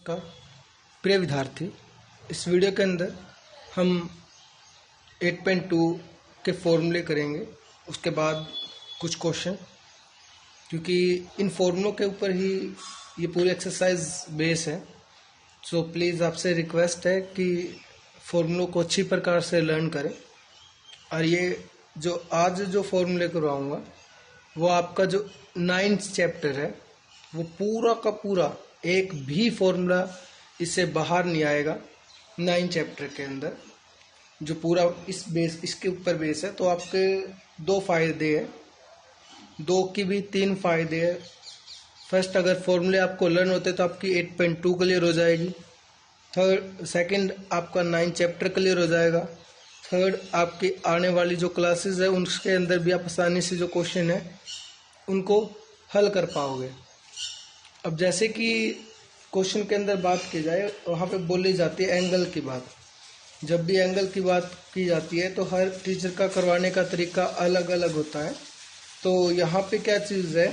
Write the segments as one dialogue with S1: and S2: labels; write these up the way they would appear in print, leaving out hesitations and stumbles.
S1: नमस्कार प्रिय विद्यार्थी, इस वीडियो के अंदर हम 8.2 के फॉर्मूले करेंगे। उसके बाद कुछ क्वेश्चन, क्योंकि इन फॉर्मूलों के ऊपर ही ये पूरी एक्सरसाइज बेस है। सो प्लीज़ आपसे रिक्वेस्ट है कि फॉर्मूलों को अच्छी प्रकार से लर्न करें। और ये जो आज जो फॉर्मूले करवाऊँगा वो आपका जो 9th चैप्टर है वो पूरा का पूरा एक भी फॉर्मूला इससे बाहर नहीं आएगा। 9 चैप्टर के अंदर जो पूरा इसके ऊपर बेस है, तो आपके 2 फायदे हैं, 2 की भी 3 फायदे हैं। फर्स्ट, अगर फॉर्मूले आपको लर्न होते तो आपकी 8.2 क्लियर हो जाएगी। सेकंड, आपका 9 चैप्टर क्लियर हो जाएगा। थर्ड, आपकी आने वाली जो क्लासेस है उसके अंदर भी आप आसानी से जो क्वेश्चन है उनको हल कर पाओगे। अब जैसे कि क्वेश्चन के अंदर बात की जाए, वहाँ पे बोली जाती है एंगल की बात। जब भी एंगल की बात की जाती है तो हर टीचर का करवाने का तरीका अलग अलग होता है। तो यहाँ पे क्या चीज़ है,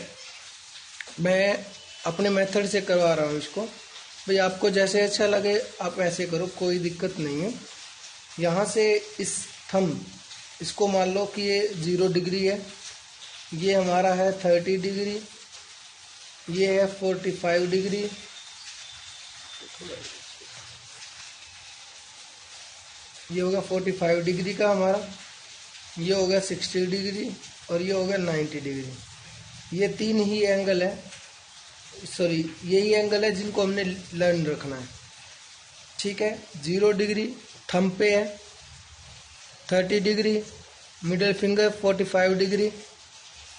S1: मैं अपने मेथड से करवा रहा हूँ इसको। भाई आपको जैसे अच्छा लगे आप ऐसे करो, कोई दिक्कत नहीं है। यहाँ से इस थंब इसको मान लो कि ये 0 डिग्री है, ये हमारा है 30 डिग्री, ये है 45 डिग्री, ये हो गया 45 डिग्री का हमारा, ये हो गया 60 डिग्री और ये हो गया 90 डिग्री। ये 3 ही एंगल है, सॉरी यही एंगल है जिनको हमने लर्न रखना है। ठीक है, 0 डिग्री थंब पे है, 30 degree middle finger, 45 degree,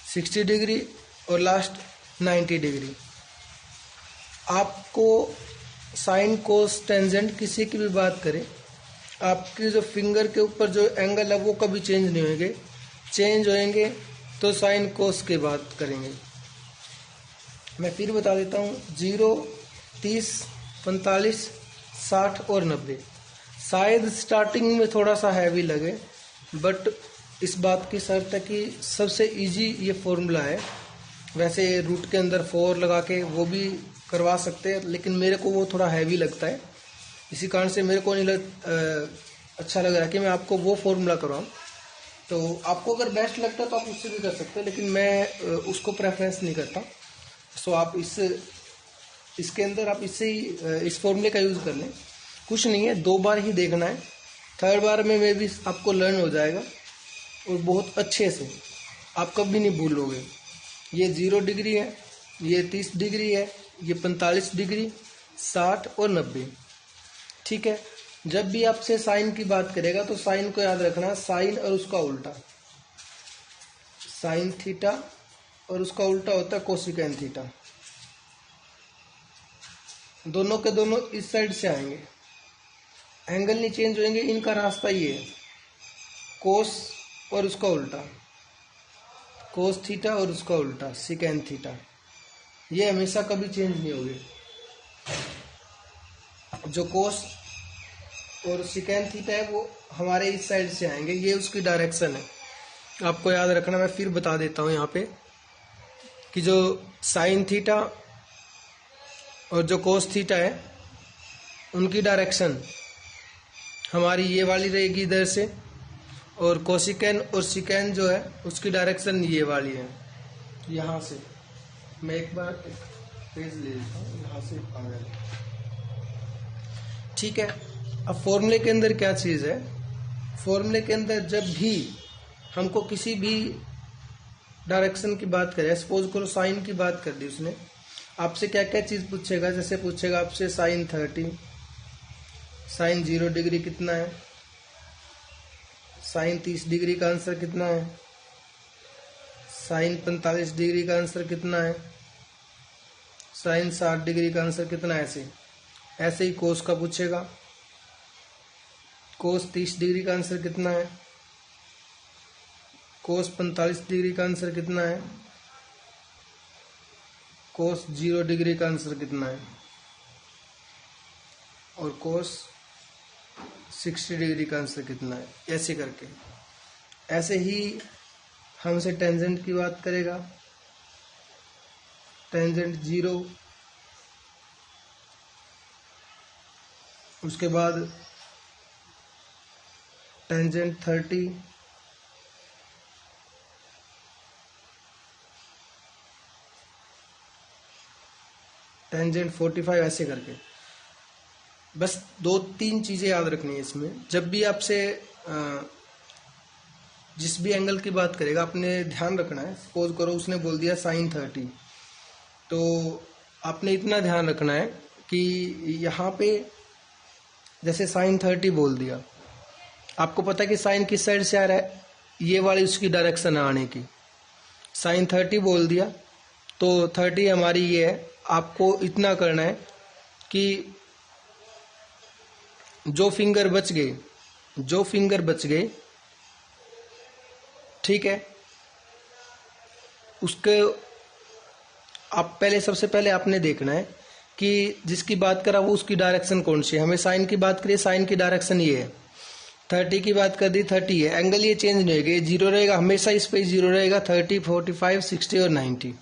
S1: 60 degree और लास्ट 90 डिग्री। आपको साइन कोस टेंजेंट किसी की भी बात करें, आपके जो फिंगर के ऊपर जो एंगल है वो कभी चेंज नहीं होंगे। चेंज होंगे तो साइन कोस की बात करेंगे। मैं फिर बता देता हूँ, 0, 30, 45, 60 और 90। शायद स्टार्टिंग में थोड़ा सा हैवी लगे, बट इस बात की शर्त है कि सबसे इजी ये फॉर्मूला है। वैसे रूट के अंदर 4 लगा के वो भी करवा सकते हैं, लेकिन मेरे को वो थोड़ा हैवी लगता है। इसी कारण से मेरे को नहीं अच्छा लग रहा है कि मैं आपको वो फॉर्मूला करवाऊँ। तो आपको अगर बेस्ट लगता है तो आप उससे भी कर सकते हैं, लेकिन मैं उसको प्रेफरेंस नहीं करता। सो आप इसके अंदर आप इससे ही इस फॉर्मूले का यूज़ कर लें। कुछ नहीं है, 2 बार ही देखना है, 3rd बार में भी आपको लर्न हो जाएगा और बहुत अच्छे से आप कभी नहीं भूलोगे। ये 0 डिग्री है, ये 30 डिग्री है, ये 45 डिग्री, 60 और 90। ठीक है, जब भी आपसे साइन की बात करेगा तो साइन को याद रखना, साइन और उसका उल्टा। साइन थीटा और उसका उल्टा होता है कोसिकेन थीटा। दोनों के दोनों इस साइड से आएंगे, एंगल नहीं चेंज होंगे, इनका रास्ता ये है, कोस और उसका उल्टा, कोस थीटा और उसका उल्टा सिकेन थीटा। ये हमेशा कभी चेंज नहीं होगी। जो कोस और सिकेन थीटा है वो हमारे इस साइड से आएंगे, ये उसकी डायरेक्शन है। आपको याद रखना, मैं फिर बता देता हूँ यहाँ पे कि जो साइन थीटा और जो कोस थीटा है उनकी डायरेक्शन हमारी ये वाली रहेगी इधर से, और कोसिकेन और सिकेन जो है उसकी डायरेक्शन ये वाली है, यहाँ से। मैं एक बार पेज ले लेता हूँ, यहाँ से आ जाएगा। ठीक है, अब फॉर्मूले के अंदर क्या चीज़ है, फॉर्मूले के अंदर जब भी हमको किसी भी डायरेक्शन की बात करें, सपोज करो साइन की बात कर दी उसने, आपसे क्या क्या चीज़ पूछेगा। जैसे पूछेगा आपसे साइन 30, साइन 0 डिग्री कितना है, साइन 30 डिग्री का आंसर कितना है, साइन 45 डिग्री का आंसर कितना है, साइन 60 डिग्री का आंसर कितना है। ऐसे ही कोस का पूछेगा, कोस 30 डिग्री का आंसर कितना है, कोस 45 डिग्री का आंसर कितना है, कोस 0 डिग्री का आंसर कितना है, और कोस 60 डिग्री का आंसर कितना है। ऐसे करके, ऐसे ही हमसे टेंजेंट की बात करेगा, टेंजेंट 0, उसके बाद टेंजेंट 30, टेंजेंट 45, ऐसे करके। बस 2-3 चीज़ें याद रखनी है इसमें। जब भी आपसे जिस भी एंगल की बात करेगा आपने ध्यान रखना है। सपोज करो उसने बोल दिया sin 30, तो आपने इतना ध्यान रखना है कि यहाँ पे जैसे sin 30 बोल दिया, आपको पता है कि साइन किस साइड से आ रहा है, ये वाली उसकी डायरेक्शन है आने की। sin 30 बोल दिया तो 30 हमारी ये है। आपको इतना करना है कि जो फिंगर बच गए, ठीक है, उसके आप सबसे पहले आपने देखना है कि जिसकी बात करा वो उसकी डायरेक्शन कौन सी है। हमें साइन की बात करिए, साइन की डायरेक्शन ये है। 30 की बात कर दी, 30 है। एंगल ये चेंज नहीं होगा, ये 0 रहेगा, हमेशा इस पे 0 रहेगा। 30, 45, 60 और 90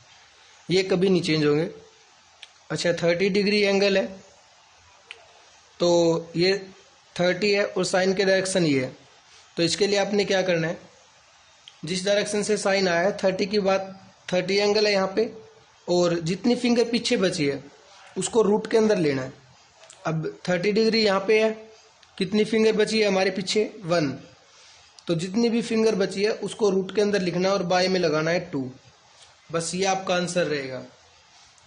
S1: ये कभी नहीं चेंज होंगे। अच्छा, 30 डिग्री एंगल है तो ये 30 है और साइन की डायरेक्शन ये है। तो इसके लिए आपने क्या करना है, जिस डायरेक्शन से साइन आया है 30 की बात, 30 एंगल है यहाँ पे, और जितनी फिंगर पीछे बची है उसको रूट के अंदर लेना है। अब 30 डिग्री यहाँ पे है, कितनी फिंगर बची है हमारे पीछे, 1। तो जितनी भी फिंगर बची है उसको रूट के अंदर लिखना है और बाय में लगाना है 2। बस ये आपका आंसर रहेगा।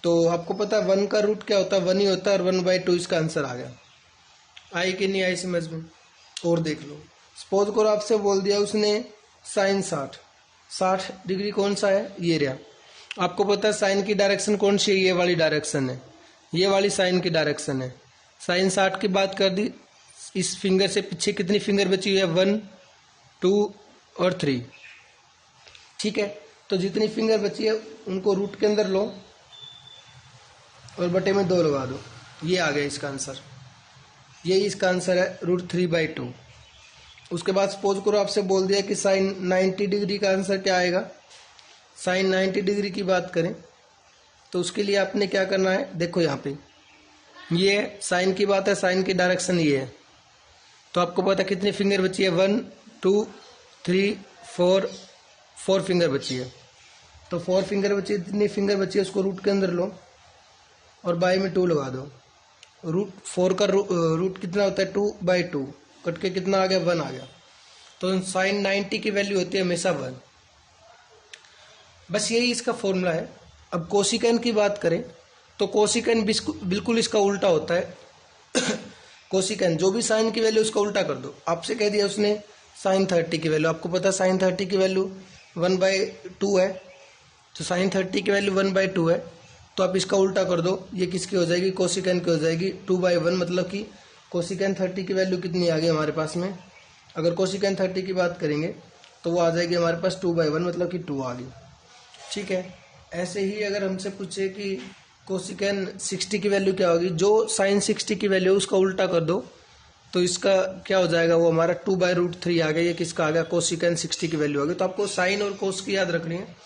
S1: तो आपको पता है 1 का रूट क्या होता है, 1 ही होता है, और 1/2 इसका आंसर आ गया। आई कि नहीं आई समझ में? और देख लो, सपोज करो आपसे बोल दिया उसने साइन 60 डिग्री कौन सा है, ये रहा। आपको पता है साइन की डायरेक्शन कौन सी है, ये वाली डायरेक्शन है, ये वाली साइन की डायरेक्शन है। साइन 60 की बात कर दी, इस फिंगर से पीछे कितनी फिंगर बची हुई है, 1, 2 और 3, ठीक है। तो जितनी फिंगर बची है उनको रूट के अंदर लो और बटे में 2 लगा दो, ये आ गया इसका आंसर। यही इसका आंसर है, √3/2। उसके बाद सपोज करो आपसे बोल दिया कि साइन 90 डिग्री का आंसर क्या आएगा। साइन 90 डिग्री की बात करें तो उसके लिए आपने क्या करना है, देखो यहाँ पे ये साइन की बात है, साइन की डायरेक्शन ये है। तो आपको पता है कितनी फिंगर बची है, 1, 2, 3, 4 फिंगर बची है। तो 4 फिंगर बची है, जितनी फिंगर बची है उसको रूट के अंदर लो और बाय में 2 लगा दो। √4 का रूट कितना होता है, 2/2, कट के कितना आ गया, 1 आ गया। तो साइन 90 की वैल्यू होती है हमेशा 1। बस यही इसका फॉर्मूला है। अब कोसिकेन की बात करें तो कोसिकेन बिल्कुल इसका उल्टा होता है। कोसिकेन जो भी साइन की वैल्यू उसका उल्टा कर दो। आपसे कह दिया उसने साइन 30 की वैल्यू, आपको पता है साइन 30 की वैल्यू 1/2 है, तो साइन 30 की वैल्यू 1/2 है। तो आप इसका उल्टा कर दो, ये किसकी हो जाएगी, कोसिकेन की हो जाएगी, 2/1। मतलब कि कोसिकेन 30 की वैल्यू कितनी आ गई हमारे पास में, अगर कोसिकेन 30 की बात करेंगे तो वो आ जाएगी हमारे पास 2/1, मतलब कि 2 आ गई, ठीक है। ऐसे ही अगर हमसे पूछे कि कोसिकेन 60 की वैल्यू क्या होगी, जो साइन 60 की वैल्यू उसका उल्टा कर दो तो इसका क्या हो जाएगा, वो हमारा 2/√3 आ गया। ये किसका आ गया, कोसिकेन 60 की वैल्यू आ गई। तो आपको साइन और कोस की याद रखनी है।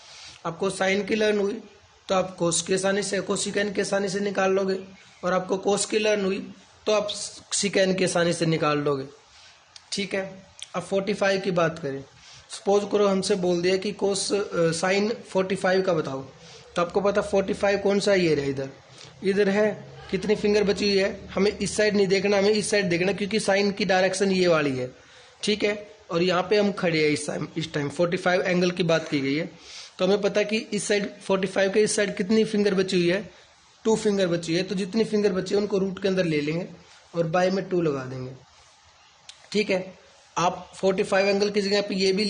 S1: आपको साइन की लर्न हुई तो आप कोस की आसानी से, कोसिकेन की आसानी से निकाल लोगे, और आपको कोस की लर्न हुई तो आप सिकेन की आसानी से निकाल लोगे, ठीक है। अब 45 की बात करें, सपोज करो हमसे बोल दिया कि कोस साइन 45 का बताओ। तो आपको पता 45 कौन सा, ये रहा, इधर है। कितनी फिंगर बची हुई है, हमें इस साइड नहीं देखना, हमें इस साइड देखना, क्योंकि साइन की डायरेक्शन ये वाली है, ठीक है। और यहाँ पे हम खड़े हैं इस टाइम 45 एंगल की बात की गई है। तो हमें पता है कि इस साइड 45 के इस साइड कितनी फिंगर बची हुई है, 2 फिंगर बची है। तो जितनी फिंगर बची है उनको रूट के अंदर ले लेंगे और बाय में 2 लगा देंगे, ठीक है। आप 45 एंगल की जगह पे ये भी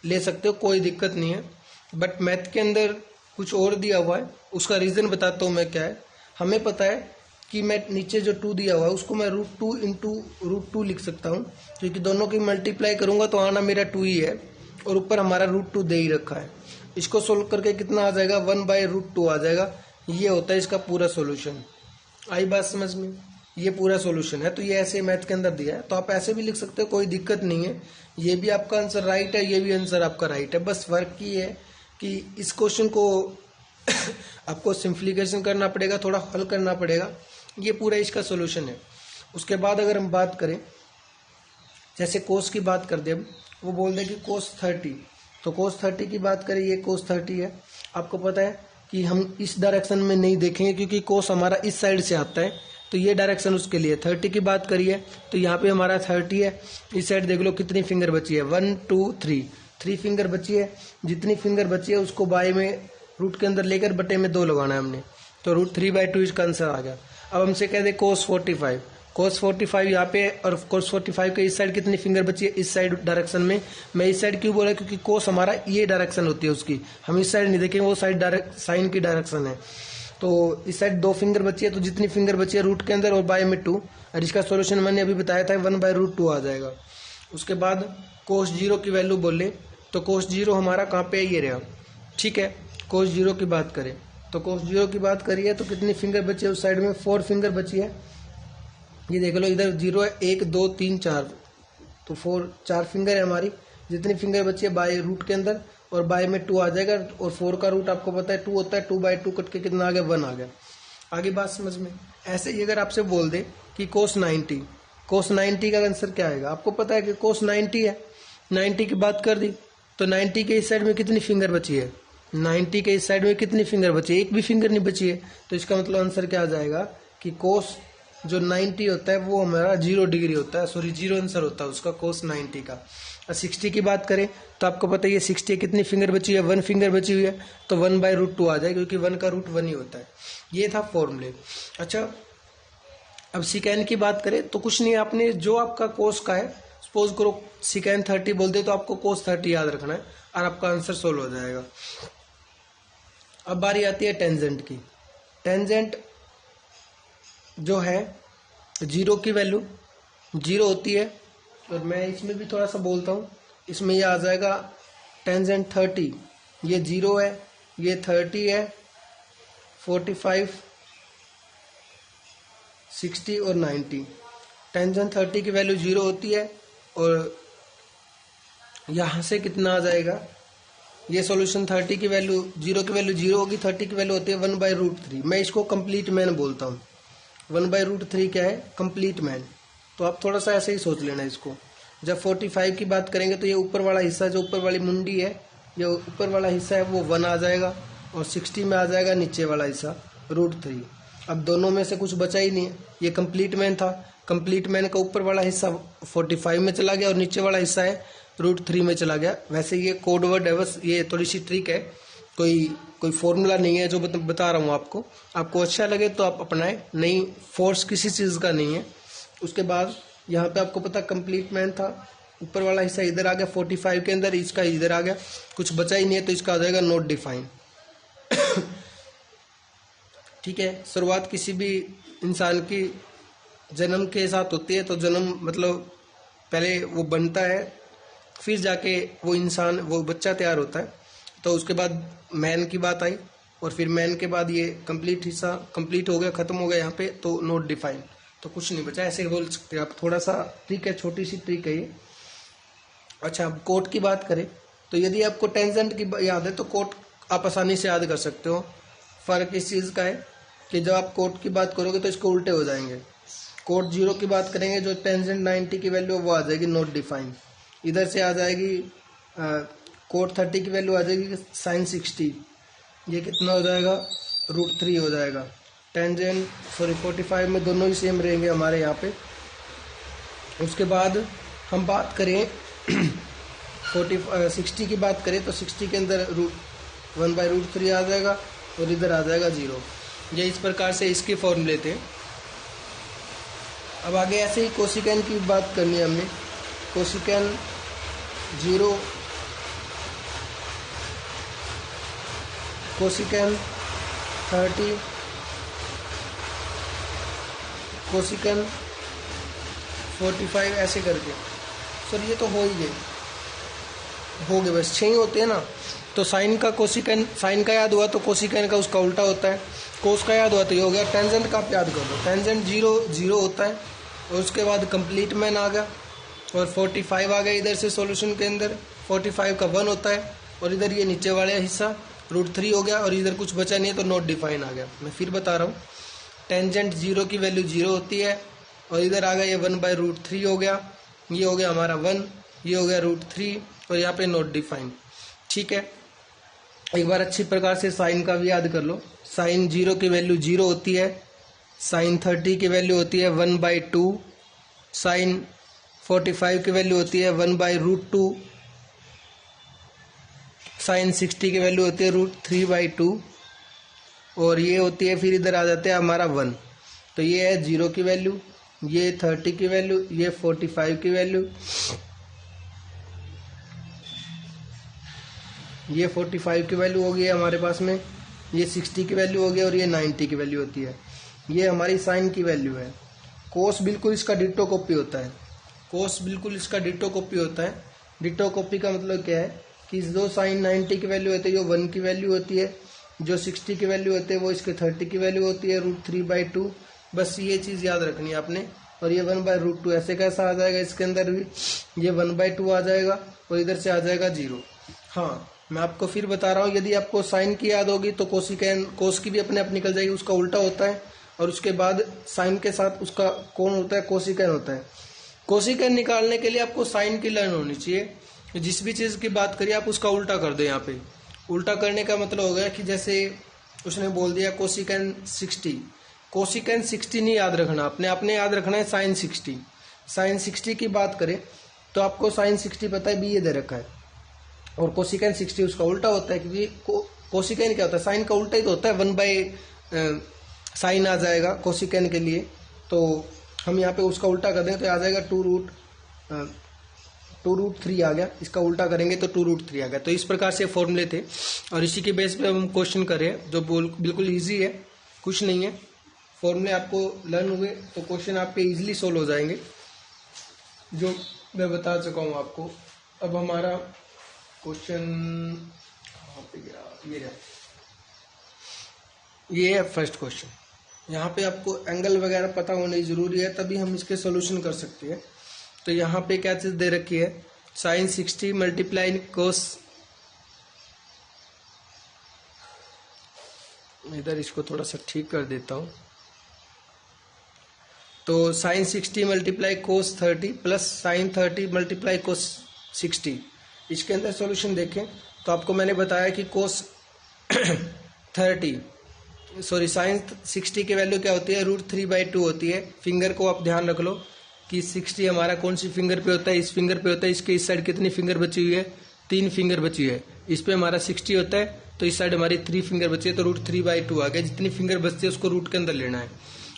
S1: ले सकते हो, कोई दिक्कत नहीं है। बट मैथ के अंदर कुछ और दिया हुआ है, उसका रीज़न बताता हूँ मैं क्या है। हमें पता है कि मैं नीचे जो 2 दिया हुआ है उसको मैं √2 × √2 लिख सकता हूँ, क्योंकि दोनों की मल्टीप्लाई करूँगा तो आना मेरा 2 ही है, और ऊपर हमारा √2 दे ही रखा है। इसको सोल्व करके कितना आ जाएगा, 1/√2 आ जाएगा। ये होता है इसका पूरा सोल्यूशन। आई बात समझ में, ये पूरा सोल्यूशन है। तो ये ऐसे मैथ के अंदर दिया है, तो आप ऐसे भी लिख सकते हो, कोई दिक्कत नहीं है। ये भी आपका आंसर राइट है, ये भी आंसर आपका राइट है। बस फर्क ये है कि इस क्वेश्चन को आपको सिंप्लीफिकेशन करना पड़ेगा, थोड़ा हल करना पड़ेगा। ये पूरा इसका सोल्यूशन है। उसके बाद अगर हम बात करें, जैसे कोस की बात कर दे, वो बोल दे कि कोस 30, तो कोस 30 की बात करें, ये कोस 30 है। आपको पता है कि हम इस डायरेक्शन में नहीं देखेंगे क्योंकि कोस हमारा इस साइड से आता है, तो ये डायरेक्शन उसके लिए। 30 की बात करिए तो यहाँ पे हमारा 30 है, इस साइड देख लो कितनी फिंगर बची है, 1 2 3, 3 फिंगर बची है। जितनी फिंगर बची है उसको बाय में रूट के अंदर लेकर बटे में 2 लगाना है हमने, तो √3/2 इसका आंसर आ गया। अब हमसे कह दे कोस 45, कोस 45 यहाँ पे और कोस 45 के इस साइड कितनी फिंगर बची है, इस साइड डायरेक्शन में। मैं इस साइड क्यों बोला, क्योंकि कोस हमारा ये डायरेक्शन होती है उसकी, हम इस साइड नहीं देखेंगे, वो साइड डायरेक्ट साइन की डायरेक्शन है। तो इस साइड 2 फिंगर बची है, तो जितनी फिंगर बची है रूट के अंदर और बाय में 2, और इसका सॉल्यूशन मैंने अभी बताया था 1/√2 आ जाएगा। उसके बाद कोस 0 की वैल्यू बोले तो कोस 0 हमारा कहाँ पे ये रहा, ठीक है। कोस 0 की बात करें तो कोस 0 की बात करिए तो कितनी फिंगर बची है उस साइड में, 4 फिंगर बची है। ये देख लो इधर 0 है, 1 2 3 4, तो 4 फिंगर है हमारी। जितनी फिंगर बची है बाय रूट के अंदर और बाय में 2 आ जाएगा, और 4 का रूट आपको पता है 2 होता है, 2/2 कट के कितना आ गया, 1 आ गया। आगे बात समझ में। ऐसे ही अगर आपसे बोल दे कि कोस 90, कोस 90 का आंसर क्या आएगा, आपको पता है कि कोस 90 है। 90 की बात कर दी तो 90 के इस साइड में कितनी फिंगर बची है, 90 के इस साइड में कितनी फिंगर बची है, एक भी फिंगर नहीं बची है। तो इसका मतलब आंसर क्या आ जाएगा कि कोस जो 90 होता है वो हमारा 0 डिग्री होता है, सॉरी 0 आंसर होता है उसका कोस 90 का। और 60 की बात करें तो आपको पता है ये 60 कितनी फिंगर बची है, 1 फिंगर बची हुई है, तो 1/√2 आ जाए, क्योंकि 1 का रूट 1 ही होता है। ये था फॉर्मूले। अच्छा, अब सिकेंड की बात करें तो कुछ नहीं, आपने जो आपका कोस का है, सपोज करो सिकेंड 30 बोल दे तो आपको कोस 30 याद रखना है और आपका आंसर सोल्व हो जाएगा। अब बारी आती है टेंजेंट की। टेंजेंट जो है 0 की वैल्यू 0 होती है, और मैं इसमें भी थोड़ा सा बोलता हूँ, इसमें ये आ जाएगा टेंजेंट 30, ये 0 है, ये 30 है, 45 60 और 90। टेंजेंट 30 की वैल्यू 0 होती है, और यहाँ से कितना आ जाएगा, ये सॉल्यूशन 30 की वैल्यू 0 की वैल्यू 0 होगी, 30 की वैल्यू होती है 1/√3। मैं इसको कंप्लीट मैन बोलता हूँ। 1/√3 क्या है, कंप्लीट मैन। तो आप थोड़ा सा ऐसे ही सोच लेना इसको। जब 45 की बात करेंगे तो ये ऊपर वाला हिस्सा, जो ऊपर वाली मुंडी है, ये ऊपर वाला हिस्सा है वो 1 आ जाएगा, और 60 में आ जाएगा नीचे वाला हिस्सा √3। अब दोनों में से कुछ बचा ही नहीं है, ये कंप्लीट मैन था, कंप्लीट मैन का ऊपर वाला हिस्सा 45 में चला गया और नीचे वाला हिस्सा है √3 में चला गया। वैसे ये कोड वर्ड है, बस ये थोड़ी सी ट्रिक है, कोई फॉर्मूला नहीं है जो बता रहा हूँ आपको अच्छा लगे तो आप अपनाएं, नहीं फोर्स किसी चीज़ का नहीं है। उसके बाद यहाँ पे आपको पता कंप्लीट मैन था, ऊपर वाला हिस्सा इधर आ गया 45 के अंदर, इसका इधर आ गया, कुछ बचा ही नहीं है, तो इसका आ जाएगा नॉट डिफाइन। ठीक है। शुरुआत किसी भी इंसान की जन्म के साथ होती है, तो जन्म मतलब पहले वो बनता है, फिर जाके वो इंसान, वो बच्चा तैयार होता है। तो उसके बाद मैन की बात आई, और फिर मैन के बाद ये कंप्लीट हिस्सा कंप्लीट हो गया, खत्म हो गया यहाँ पे, तो नॉट डिफाइन, तो कुछ नहीं बचा, ऐसे बोल सकते हैं आप। थोड़ा सा ट्रिक है, छोटी सी ट्रिक है ये। अच्छा, अब कोट की बात करें तो यदि आपको टेंजेंट की याद है तो कोट आप आसानी से याद कर सकते हो। फर्क इस चीज़ का है कि जब आप कोट की बात करोगे तो इसको उल्टे हो जाएंगे। कोट 0 की बात करेंगे, जो टेंजेंट 90 की वैल्यू वो आ जाएगी नॉट डिफाइन, इधर से आ जाएगी कोट 30 की वैल्यू आ जाएगी साइन 60, ये कितना हो जाएगा √3 हो जाएगा। टेंजेंट 45 में दोनों ही सेम रहेंगे हमारे यहाँ पे। उसके बाद हम बात करें 60 की बात करें तो 60 के अंदर 1/√3 आ जाएगा, और इधर आ जाएगा 0। ये इस प्रकार से इसके फॉर्मूले थे। अब आगे ऐसे ही कोसिकेन की बात करनी है हमने। कोसिकेन 0, कोसिकेन 30, कोसिकेन 45, ऐसे करके। सर ये तो हो गए बस 6 ही होते हैं ना। तो साइन का कोसिकेन, साइन का याद हुआ तो कोसिकेन का उसका उल्टा होता है, कोस का याद हुआ तो ये हो गया। टेंजेंट का आप याद कर लो, टेंजेंट 0 होता है, और उसके बाद कंप्लीट मैन आ गया, और 45 आ गया इधर से सॉल्यूशन के अंदर, 45 का 1 होता है, और इधर ये नीचे वाला हिस्सा √3 हो गया, और इधर कुछ बचा नहीं है तो नॉट डिफाइन आ गया। मैं फिर बता रहा हूँ, टेंजेंट 0 की वैल्यू 0 होती है, और इधर आ गया ये 1/√3 हो गया, ये हो गया हमारा 1, ये हो गया √3 और यहाँ पे नॉट डिफाइंड। ठीक है, एक बार अच्छी प्रकार से साइन का भी याद कर लो। साइन 0 की वैल्यू 0 होती है, साइन 30 की वैल्यू होती है 1/2, साइन 45 की वैल्यू होती है 1/√2, साइन 60 की वैल्यू होती है √3/2 और ये होती है, फिर इधर आ जाते हैं हमारा 1। तो ये है 0 की वैल्यू, ये 30 की वैल्यू, ये 45 की वैल्यू, ये 45 की वैल्यू हो गई है हमारे पास में, ये 60 की वैल्यू हो गई और ये 90 की वैल्यू होती है। ये हमारी साइन की वैल्यू है। कोस बिल्कुल इसका डिट्टो कॉपी होता है, कोस बिल्कुल इसका डिट्टो कॉपी होता है। डिट्टो कॉपी का मतलब क्या है कि जो साइन 90 की वैल्यू होती है जो 1 की वैल्यू होती है, जो 60 की वैल्यू होती है वो इसके 30 की वैल्यू होती है √3/2। बस ये चीज़ याद रखनी है आपने। और ये 1/√2 ऐसे कैसा आ जाएगा, इसके अंदर भी ये 1/2 आ जाएगा और इधर से आ जाएगा 0। हाँ, मैं आपको फिर बता रहा हूँ, यदि आपको साइन की याद होगी तो कोसिकैन, कोस की भी अपने आप निकल जाएगी, उसका उल्टा होता है। और उसके बाद साइन के साथ उसका कौन होता है, कोसिकैन होता है। कोसिकैन निकालने के लिए आपको साइन की लर्न होनी चाहिए। जिस भी चीज़ की बात करिए आप उसका उल्टा कर दो। यहाँ पे उल्टा करने का मतलब हो गया कि जैसे उसने बोल दिया कोसिकैन 60, कोसिकैन 60 नहीं याद रखना आपने याद रखना है साइन 60। साइन 60 की बात करें तो आपको साइन 60 पता है, भी ये दे रखा है, और कोसिकैन 60 उसका उल्टा होता है, क्योंकि कोसिकैन क्या होता है, साइन का उल्टा ही तो होता है, 1 साइन आ जाएगा कोसिकैन के लिए। तो हम यहाँ पे उसका उल्टा कर दें तो आ जाएगा 2√3 आ गया, इसका उल्टा करेंगे तो 2√3 आ गया। तो इस प्रकार से फॉर्मूले थे और इसी के बेस पे हम क्वेश्चन कर रहे हैं, जो बिल्कुल ईजी है, कुछ नहीं है। फॉर्मूले आपको लर्न हुए तो क्वेश्चन आपके ईजिली सोल्व हो जाएंगे, जो मैं बता चुका हूँ आपको। अब हमारा क्वेश्चन ये है फर्स्ट क्वेश्चन। यहाँ पे आपको एंगल वगैरह पता होने जरूरी है, तभी हम इसके सॉल्यूशन कर सकते हैं। तो यहाँ पे क्या चीज दे रखी है, साइन 60 मल्टीप्लाई कोस, इधर इसको थोड़ा सा ठीक कर देता हूँ। तो sine 60 multiply cos 30 plus sine 30 multiply cos 60। इसके अंदर सॉल्यूशन देखें तो आपको मैंने बताया कि कोस 30 साइन 60 की वैल्यू क्या होती है, √3/2 होती है। फिंगर को आप ध्यान रख लो कि 60 हमारा कौन सी फिंगर पे होता है, इस फिंगर पे होता है। इसके इस साइड कितनी फिंगर बची हुई है, 3 फिंगर बची है। इस पे हमारा 60 होता है तो इस साइड हमारी 3 फिंगर बची है, तो √3/2 आ गया। जितनी फिंगर बचती है उसको रूट के अंदर लेना है।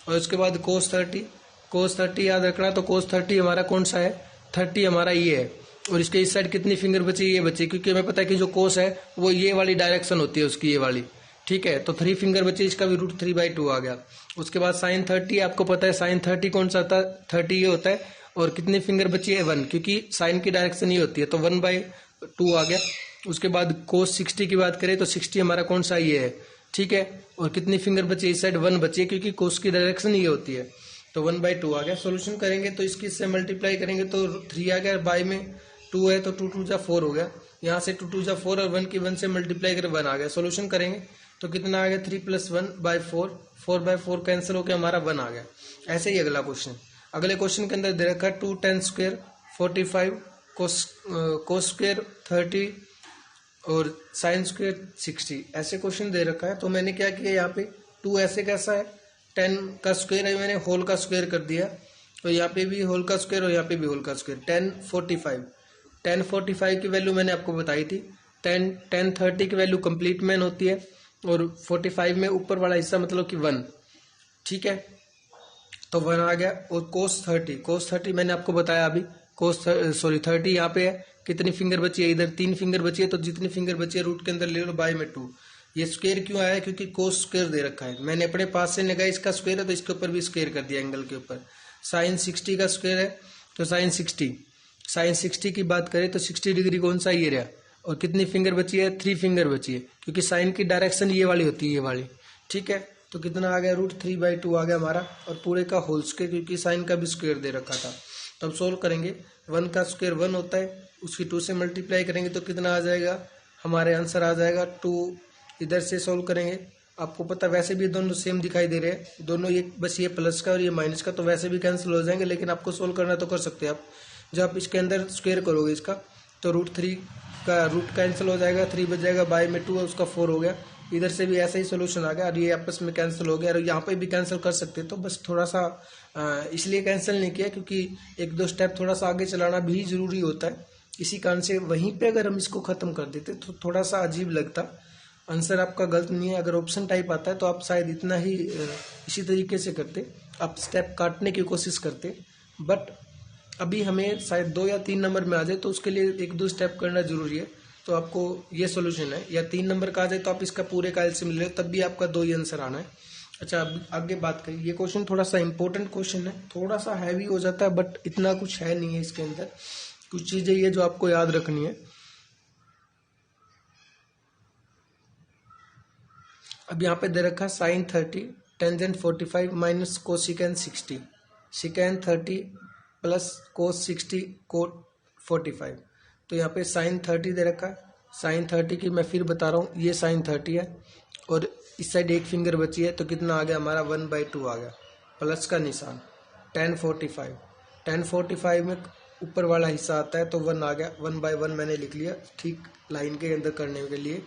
S1: और उसके बाद कोस 30 याद रखना। तो कोस 30 हमारा कौन सा है, 30 हमारा ये है। और इसके इस साइड कितनी फिंगर बची, ये बची, क्योंकि हमें पता है कि जो कोस है वो ये वाली डायरेक्शन होती है उसकी, ये वाली। ठीक है, तो 3 फिंगर बची, इसका भी √3/2 आ गया। उसके बाद साइन 30 आपको पता है, साइन 30 कौन सा था, 30 ये होता है। और कितनी फिंगर बची है, 1, क्योंकि साइन की डायरेक्शन ये होती है, तो 1/2 आ गया। उसके बाद कोस 60 की बात करें तो 60 हमारा कौन सा ये है। ठीक है, और कितनी फिंगर बची, इस साइड 1 बची है, क्योंकि कोस की डायरेक्शन ये होती है, तो 1/2 आ गया। सोल्यूशन करेंगे तो इसकी इससे मल्टीप्लाई करेंगे तो 3 आ गया, बाय में 2 है तो 2 2 जा 4 हो गया। यहाँ से 2 2 जा 4 और 1 की 1 से मल्टीप्लाई कर 1 आ गया। सोल्यूशन करेंगे तो कितना आ गया, 3 + 1/4, 4/4 कैंसिल होकर हमारा 1 आ गया। ऐसे ही अगला क्वेश्चन, अगले क्वेश्चन के अंदर दे रखा है 2 tan² 45 cos² 30 और sin² 60। ऐसे क्वेश्चन दे रखा है। तो मैंने क्या किया, यहाँ पे 2 ऐसे कैसा है, 10 का स्क्वायर है, मैंने होल का स्क्वायर कर दिया। तो यहाँ पे भी होल का स्क्वायर और यहाँ पे भी होल का स्क्वायर। 10 45 की वैल्यू मैंने आपको बताई थी। 10 30 की वैल्यू कंप्लीट मैन होती है और 45 में ऊपर वाला हिस्सा मतलब कि 1। ठीक है, तो 1 आ गया। और कोस 30 मैंने आपको बताया अभी, 30 यहाँ पे है। कितनी फिंगर बची है, इधर 3 फिंगर बची है, तो जितनी फिंगर बची है रूट के अंदर ले लो, बाय में 2। ये स्क्वायर क्यों आया है, क्योंकि कोस स्क्वायर दे रखा है। मैंने अपने पास से निकाला, इसका स्क्वायर है तो इसके ऊपर भी स्क्वायर कर दिया एंगल के ऊपर। साइन 60 का स्क्वायर है तो साइन 60 की बात करें तो 60 डिग्री कौन सा, ये रहा। और कितनी फिंगर बची है, 3 फिंगर बची है, क्योंकि साइन की डायरेक्शन ये वाली होती है, ये वाली। ठीक है, तो कितना आ गया, √3/2 आ गया हमारा। और पूरे का होल स्क्वायर, क्योंकि साइन का भी स्क्वायर दे रखा था। तो अब सोल्व करेंगे, 1 का स्क्वायर 1 होता है, उसकी 2 से मल्टीप्लाई करेंगे तो कितना आ जाएगा, हमारे आंसर आ जाएगा 2। इधर से सोल्व करेंगे आपको पता वैसे भी दोनों सेम दिखाई दे रहे हैं, दोनों ये बस ये प्लस का और ये माइनस का, तो वैसे भी कैंसिल हो जाएंगे, लेकिन आपको सोल्व करना तो कर सकते हैं आप। जब आप इसके अंदर स्क्वायर करोगे इसका तो √3 का रूट कैंसिल हो जाएगा, 3 बच जाएगा, बाय में 2 है उसका 4 हो गया। इधर से भी ऐसा ही सोल्यूशन आ गया और ये आपस में कैंसिल हो गया, और यहाँ पे भी कैंसिल कर सकते हैं। तो बस थोड़ा सा इसलिए कैंसिल नहीं किया क्योंकि 1-2 स्टेप थोड़ा सा आगे चलाना भी जरूरी होता है। इसी कारण से वहीं पे अगर हम इसको ख़त्म कर देते तो थोड़ा सा अजीब लगता। आंसर आपका गलत नहीं है। अगर ऑप्शन टाइप आता है तो आप शायद इतना ही इसी तरीके से करते, आप स्टेप काटने की कोशिश करते। बट अभी हमें शायद 2 या 3 नंबर में आ जाए तो उसके लिए 1-2 स्टेप करना जरूरी है। तो आपको ये सोल्यूशन है, या 3 नंबर का आ जाए तो आप इसका पूरे का एलसीएम ले लो, तब भी आपका 2 ही आंसर आना है। अच्छा, अब आगे बात करें। ये क्वेश्चन थोड़ा सा इंपॉर्टेंट क्वेश्चन है, थोड़ा सा हैवी हो जाता है, बट इतना कुछ है नहीं है इसके अंदर। कुछ चीजें ये जो आपको याद रखनी है। अब यहाँ पे दे रखा sin 30 tangent 45 minus cosecant 60, secant 30 plus cos 60 cot 45। तो यहाँ पे sin 30 दे रखा है। sin 30 की मैं फिर बता रहा हूँ, ये sin 30 है और इस साइड एक फिंगर बची है, तो कितना आ गया हमारा 1/2 आ गया, प्लस का निशान। tan 45 में ऊपर वाला हिस्सा आता है तो 1 आ गया, 1/1 मैंने लिख लिया ठीक लाइन के अंदर करने के लिए।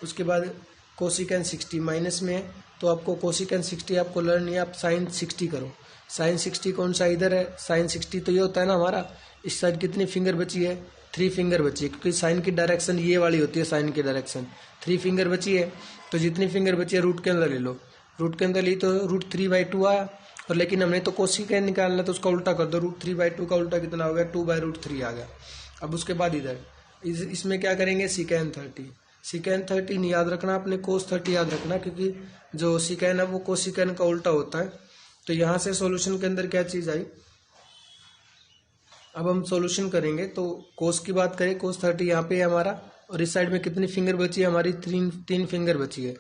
S1: उसके बाद कोसिकेंट 60 माइनस में है, तो आपको कोसिकेंट 60 आपको लर्न है, आप sin 60 करो। sin 60 कौन सा इधर है, sin 60 तो ये होता है ना हमारा, इस साइड कितनी फिंगर बची है, 3 फिंगर बची है, क्योंकि साइन की डायरेक्शन ये वाली होती है, साइन की डायरेक्शन 3 फिंगर बची है। तो जितनी फिंगर बची है रूट के अंदर ले लो, रूट के अंदर ली तो √3/2 आया, और लेकिन हमने तो कोसिकेंट निकालना तो उसका उल्टा कर दो, √3/2 का उल्टा कितना हो गया, 2/√3 आ गया। अब उसके बाद इधर इसमें क्या करेंगे, सिकेंट 30 नहीं याद रखना आपने, कोस 30 याद रखना, क्योंकि जो सिकेंट है वो कोसिकेंट का उल्टा होता है। तो यहाँ से सॉल्यूशन के अंदर क्या चीज आई, अब हम सॉल्यूशन करेंगे। तो कोस की बात करें, कोस 30 यहाँ पे है हमारा, और इस साइड में कितनी फिंगर बची है हमारी, 3 फिंगर बची है।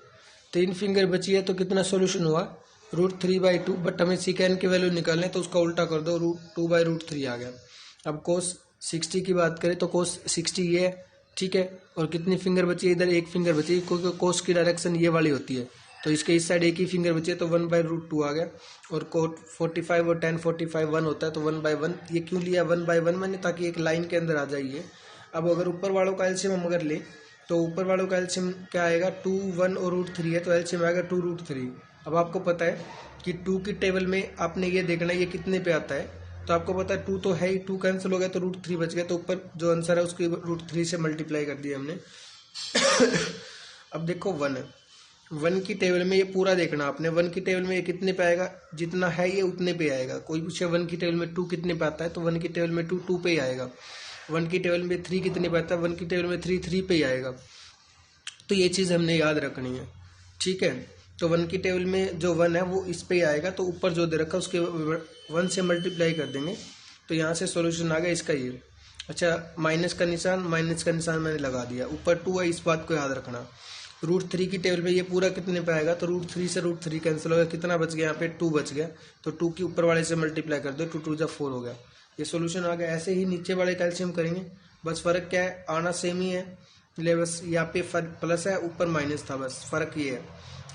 S1: 3 फिंगर बची है तो कितना सॉल्यूशन हुआ, √3/2, बट हमें सिकेंट की वैल्यू निकालने तो उसका उल्टा कर दो, 2/√3 आ गया। अब कोस 60 की बात करें तो कोस 60 ये है, ठीक है, और कितनी फिंगर बची है, इधर 1 फिंगर बची है, क्योंकि कोस की डायरेक्शन ये वाली होती है, तो इसके इस साइड 1 ही फिंगर बची है, तो 1/√2 आ गया। और कोट 45 और tan 45 1 होता है, तो 1/1। ये क्यों लिया 1/1 मैंने, ताकि एक लाइन के अंदर आ जाइए। अब अगर ऊपर वालों का एलसीएम हम अगर ले तो ऊपर वालों का एलसीएम क्या आएगा, 2, 1 और √3 है, तो एलसीएम आएगा 2√3। अब आपको पता है कि 2 की टेबल में आपने ये देखना है ये कितने पे आता है, तो आपको पता है 2 तो है ही, 2 कैंसिल हो गया तो √3 बच गया, तो ऊपर जो आंसर है उसकी √3 से मल्टीप्लाई कर दिया हमने। अब देखो 1 है, 1 की टेबल में ये पूरा देखना आपने, 1 की टेबल में ये कितने पे आएगा, जितना है ये उतने पे आएगा। कोई पूछे 1 की टेबल में 2 कितने पे आता है, तो 1 की टेबल में 2 पे ही आएगा। 1 की टेबल में 3 कितने पे आता है, 1 की टेबल में 3 पे ही आएगा। तो ये चीज़ हमने याद रखनी है, ठीक है। तो 1 की टेबल में जो 1 है वो इस पे ही आएगा, तो ऊपर जो दे रखा उसके 1 से मल्टीप्लाई कर देंगे, तो यहाँ से सॉल्यूशन आ गया इसका ये। अच्छा, माइनस का निशान मैंने लगा दिया, ऊपर 2 है, इस बात को याद रखना। √3 की टेबल में ये पूरा कितने पे आएगा, तो √3 से √3 कैंसिल हो गया, कितना बच गया यहाँ पे 2 बच गया, तो 2 की ऊपर वाले से मल्टीप्लाई कर दो, 2 2 जा 4 हो गया, ये सॉल्यूशन आ गया। ऐसे ही नीचे वाले कैल्शियम करेंगे, बस फर्क क्या है, आना सेम ही है, ले बस यहाँ पे प्लस है, ऊपर माइनस था, बस फर्क ये है।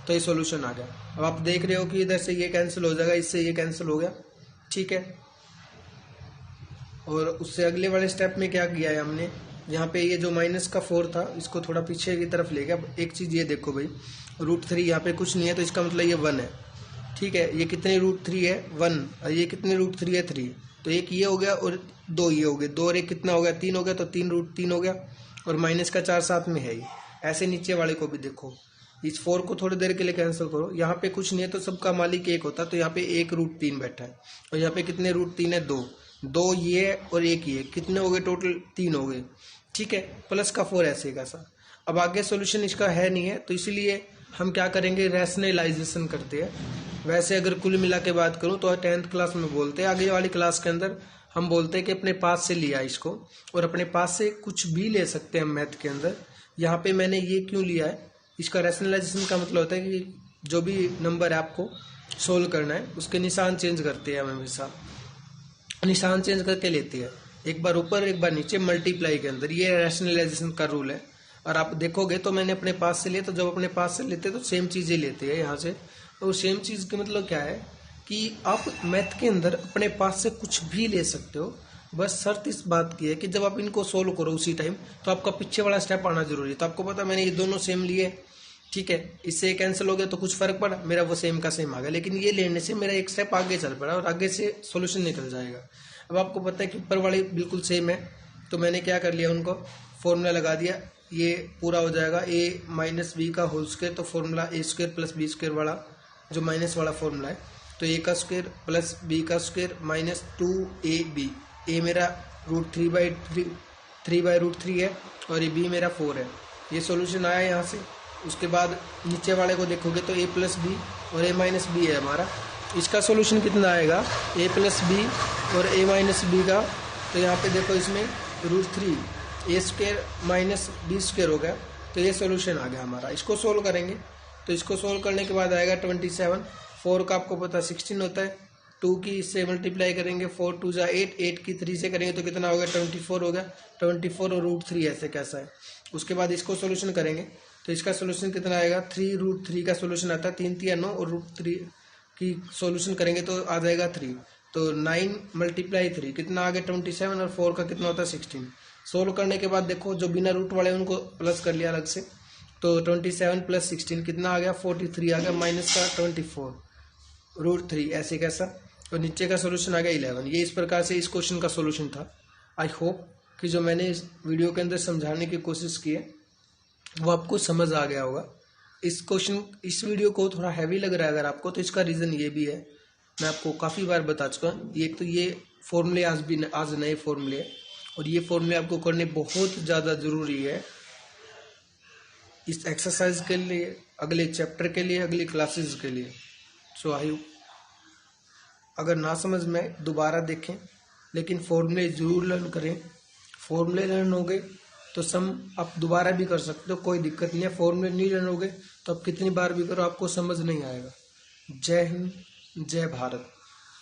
S1: तो ये सॉल्यूशन आ गया। अब आप देख रहे हो कि इधर से ये कैंसिल हो जाएगा, इससे ये कैंसिल हो गया, ठीक है। और उससे अगले वाले स्टेप में क्या किया है हमने, यहाँ पे ये जो -4 था इसको थोड़ा पीछे की तरफ ले गया। अब एक चीज़ ये देखो भाई, √3 यहाँ पे कुछ नहीं है, तो इसका मतलब ये 1 है, ठीक है। ये कितने √3 है, 1, और ये कितने √3 है, 3, तो एक ये हो गया और 2 ये हो गए, 2 और 1 कितना हो गया, 3 हो गया, तो 3 √3 हो गया, और माइनस का 4 साथ में है ही। ऐसे नीचे वाले को भी देखो, इस 4 को थोड़ी देर के लिए कैंसिल करो, यहाँ पे कुछ नहीं है तो सबका मालिक 1 होता, तो यहाँ पे 1 √3 बैठा है, और यहाँ पे कितने √3 है, 2 ये और 1 ये, कितने हो गए टोटल, 3 हो गए, ठीक है, प्लस का 4 ऐसे का सा। अब आगे सॉल्यूशन इसका है नहीं है, तो इसीलिए हम क्या करेंगे, रैशनलाइजेशन करते हैं। वैसे अगर कुल मिला के बात करूं तो 10th क्लास में बोलते हैं, आगे वाली क्लास के अंदर हम बोलते हैं कि अपने पास से लिया इसको, और अपने पास से कुछ भी ले सकते हैं मैथ के अंदर। यहाँ पे मैंने ये क्यों लिया है, इसका रैशनलाइजेशन का मतलब होता है कि जो भी नंबर है आपको सोल्व करना है उसके निशान चेंज करते हैं, हम हमेशा निशान चेंज करके लेते हैं, एक बार ऊपर एक बार नीचे मल्टीप्लाई के अंदर, ये रैशनलाइजेशन का रूल है। और आप देखोगे तो मैंने अपने पास से लिया, तो जब अपने पास से लेते तो सेम चीज़ें लेते हैं यहाँ से। तो सेम चीज़ का मतलब क्या है कि आप मैथ के अंदर अपने पास से कुछ भी ले सकते हो, बस शर्त इस बात की है कि जब आप इनको सोल्व करो उसी टाइम तो आपका पीछे वाला स्टेप आना जरूरी है। तो आपको पता मैंने ये दोनों सेम लिए, ठीक है, इससे कैंसिल हो गया तो कुछ फर्क पड़ा, मेरा वो सेम का सेम आ गया, लेकिन ये लेने से मेरा एक स्टेप आगे चल पड़ा और आगे से सॉल्यूशन निकल जाएगा। अब आपको पता है कि ऊपर वाली बिल्कुल सेम है, तो मैंने क्या कर लिया, उनको फॉर्मूला लगा दिया, ये पूरा हो जाएगा a माइनस बी का होल स्क्वायर, तो फॉर्मूला ए स्क्वायर प्लस बी स्क्वायर वाला जो माइनस वाला फॉर्मूला है, तो a का स्क्वायर प्लस b का स्क्वायर माइनस 2ab, a मेरा √3/√3 है और ये b मेरा 4 है। ये सॉल्यूशन आया यहाँ से। उसके बाद नीचे वाले को देखोगे तो a प्लस बी और a माइनस बी है हमारा, इसका सॉल्यूशन कितना आएगा, a प्लस बी और a माइनस बी का, तो यहाँ पे देखो इसमें √3 a square minus B square हो गया, तो ये सॉल्यूशन आ गया हमारा। इसको सोल्व करेंगे तो इसको सोल्व करने के बाद आएगा 27, 4 का आपको पता 16 होता है, 2 की इससे मल्टीप्लाई करेंगे, 4 2 जा 8, 8 की 3 से करेंगे तो कितना हो गया, 24 हो गया, 24 और √3 ऐसे कैसा है। उसके बाद इसको सोल्यूशन करेंगे तो इसका सोल्यूशन कितना आएगा, 3√3 का सोल्यूशन आता है, 3 3 9 और √3 की सोल्यूशन करेंगे तो आ जाएगा 3, तो 9 × 3 कितना आ गया 27 और 4 का कितना होता है 16। सोल्व करने के बाद देखो जो बिना रूट वाले उनको प्लस कर लिया अलग से, तो 27 + 16 कितना आ गया 43 आ गया, माइनस का 24 √3 ऐसे कैसा, और नीचे का सोल्यूशन आ गया 11। ये इस प्रकार से इस क्वेश्चन का सोल्यूशन था। आई होप कि जो मैंने इस वीडियो के अंदर समझाने की कोशिश की है वो आपको समझ आ गया होगा। इस वीडियो को थोड़ा हैवी लग रहा है अगर आपको, तो इसका रीज़न ये भी है, मैं आपको काफ़ी बार बता चुका हूँ, एक तो ये फॉर्मूले आज नए फॉर्मूले, और ये फॉर्मूले आपको करने बहुत ज़्यादा ज़रूरी है इस एक्सरसाइज के लिए, अगले चैप्टर के लिए, अगली क्लासेस के लिए। सो आई अगर ना समझ में दोबारा देखें, लेकिन फॉर्मूले ज़रूर लर्न करें। फॉर्मूले लर्न हो गए तो सम आप दोबारा भी कर सकते हो, कोई दिक्कत नहीं है। फॉर्मूले नहीं लर्न हो गए तो आप कितनी बार भी करो आपको समझ नहीं आएगा। जय हिंद, जय भारत।